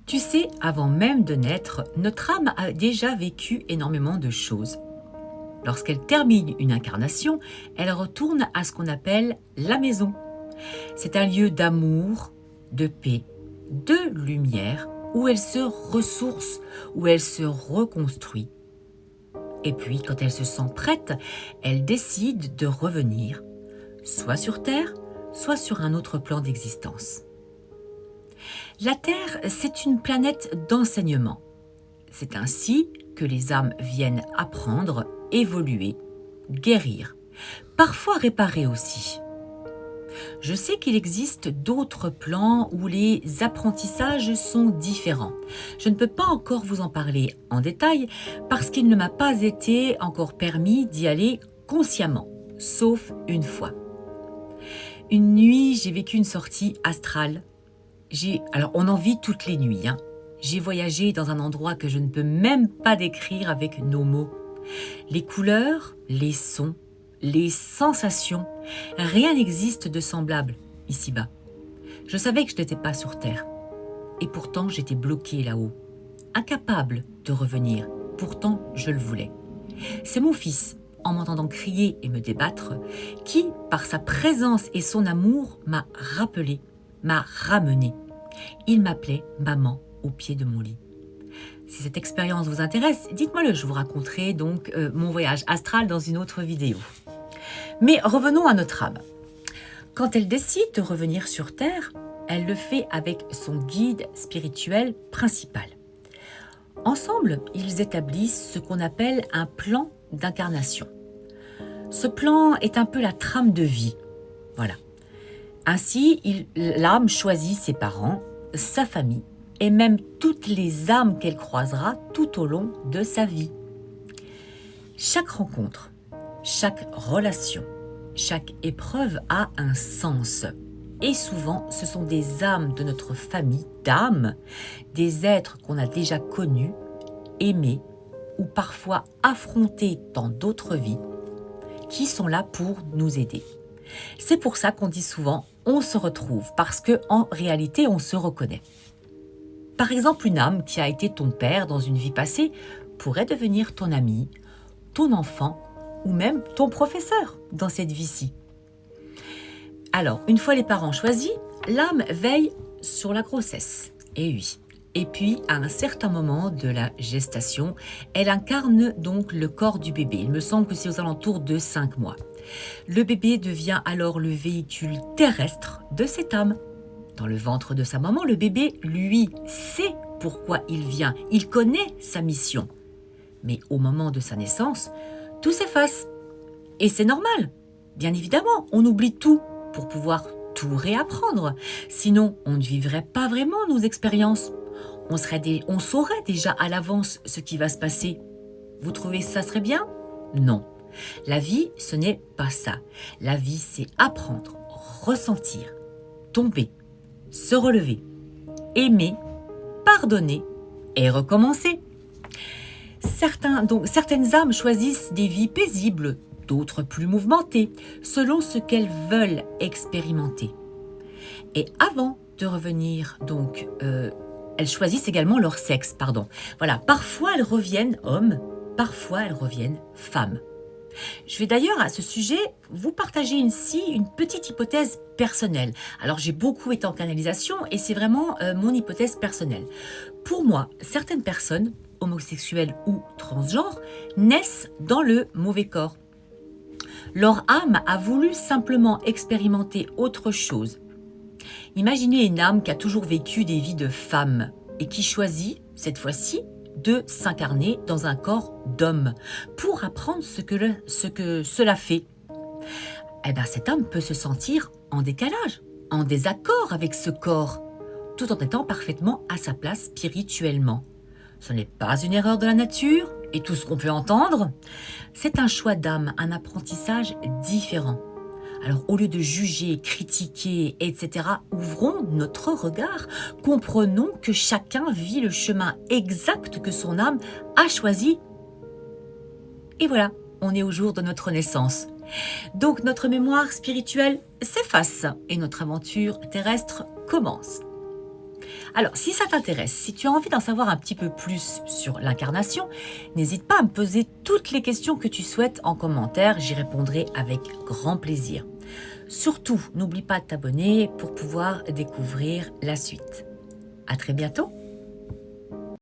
Tu sais, avant même de naître, notre âme a déjà vécu énormément de choses. Lorsqu'elle termine une incarnation, elle retourne à ce qu'on appelle la maison. C'est un lieu d'amour, de paix, de lumière, où elle se ressource, où elle se reconstruit. Et puis, quand elle se sent prête, elle décide de revenir, soit sur Terre, soit sur un autre plan d'existence. La Terre, c'est une planète d'enseignement. C'est ainsi que les âmes viennent apprendre, évoluer, guérir, parfois réparer aussi. Je sais qu'il existe d'autres plans où les apprentissages sont différents. Je ne peux pas encore vous en parler en détail parce qu'il ne m'a pas été encore permis d'y aller consciemment, sauf une fois. Une nuit, j'ai vécu une sortie astrale. Alors, on en vit toutes les nuits. J'ai voyagé dans un endroit que je ne peux même pas décrire avec nos mots. Les couleurs, les sons, les sensations, rien n'existe de semblable ici-bas. Je savais que je n'étais pas sur Terre. Et pourtant, j'étais bloquée là-haut, incapable de revenir. Pourtant, je le voulais. C'est mon fils, en m'entendant crier et me débattre, qui, par sa présence et son amour, m'a rappelé, m'a ramené. Il m'appelait maman au pied de mon lit. Si cette expérience vous intéresse, dites-moi-le, je vous raconterai donc mon voyage astral dans une autre vidéo. Mais revenons à notre âme. Quand elle décide de revenir sur Terre, elle le fait avec son guide spirituel principal. Ensemble, ils établissent ce qu'on appelle un plan d'incarnation. Ce plan est un peu la trame de vie. Voilà. Ainsi, l'âme choisit ses parents, sa famille et même toutes les âmes qu'elle croisera tout au long de sa vie. Chaque rencontre, chaque relation, chaque épreuve a un sens. Et souvent, ce sont des âmes de notre famille d'âmes, des êtres qu'on a déjà connus, aimés ou parfois affrontés dans d'autres vies, qui sont là pour nous aider. C'est pour ça qu'on dit souvent « on se retrouve » parce qu'en réalité, on se reconnaît. Par exemple, une âme qui a été ton père dans une vie passée pourrait devenir ton ami, ton enfant ou même ton professeur dans cette vie-ci. Alors, une fois les parents choisis, l'âme veille sur la grossesse. Et oui. Et puis, à un certain moment de la gestation, elle incarne donc le corps du bébé. Il me semble que c'est aux alentours de 5 mois. Le bébé devient alors le véhicule terrestre de cette âme. Dans le ventre de sa maman, le bébé, lui, sait pourquoi il vient. Il connaît sa mission. Mais au moment de sa naissance, tout s'efface. Et c'est normal. Bien évidemment, on oublie tout pour pouvoir tout réapprendre. Sinon, on ne vivrait pas vraiment nos expériences. On saurait déjà à l'avance ce qui va se passer. Vous trouvez que ça serait bien? Non. La vie, ce n'est pas ça. La vie, c'est apprendre, ressentir, tomber, se relever, aimer, pardonner et recommencer. Certaines âmes choisissent des vies paisibles, d'autres plus mouvementées, selon ce qu'elles veulent expérimenter. Et avant de revenir, elles choisissent également leur sexe, Voilà, parfois elles reviennent hommes, parfois elles reviennent femmes. Je vais d'ailleurs à ce sujet vous partager ici une petite hypothèse personnelle. Alors j'ai beaucoup été en canalisation et c'est vraiment mon hypothèse personnelle. Pour moi, certaines personnes, homosexuelles ou transgenres, naissent dans le mauvais corps. Leur âme a voulu simplement expérimenter autre chose. Imaginez une âme qui a toujours vécu des vies de femme et qui choisit, cette fois-ci, de s'incarner dans un corps d'homme pour apprendre ce que cela fait. Cette âme peut se sentir en décalage, en désaccord avec ce corps, tout en étant parfaitement à sa place spirituellement. Ce n'est pas une erreur de la nature et tout ce qu'on peut entendre. C'est un choix d'âme, un apprentissage différent. Alors, au lieu de juger, critiquer, etc., ouvrons notre regard, comprenons que chacun vit le chemin exact que son âme a choisi. Et voilà, on est au jour de notre naissance. Donc, notre mémoire spirituelle s'efface et notre aventure terrestre commence. Alors, si ça t'intéresse, si tu as envie d'en savoir un petit peu plus sur l'incarnation, n'hésite pas à me poser toutes les questions que tu souhaites en commentaire, j'y répondrai avec grand plaisir. Surtout, n'oublie pas de t'abonner pour pouvoir découvrir la suite. À très bientôt!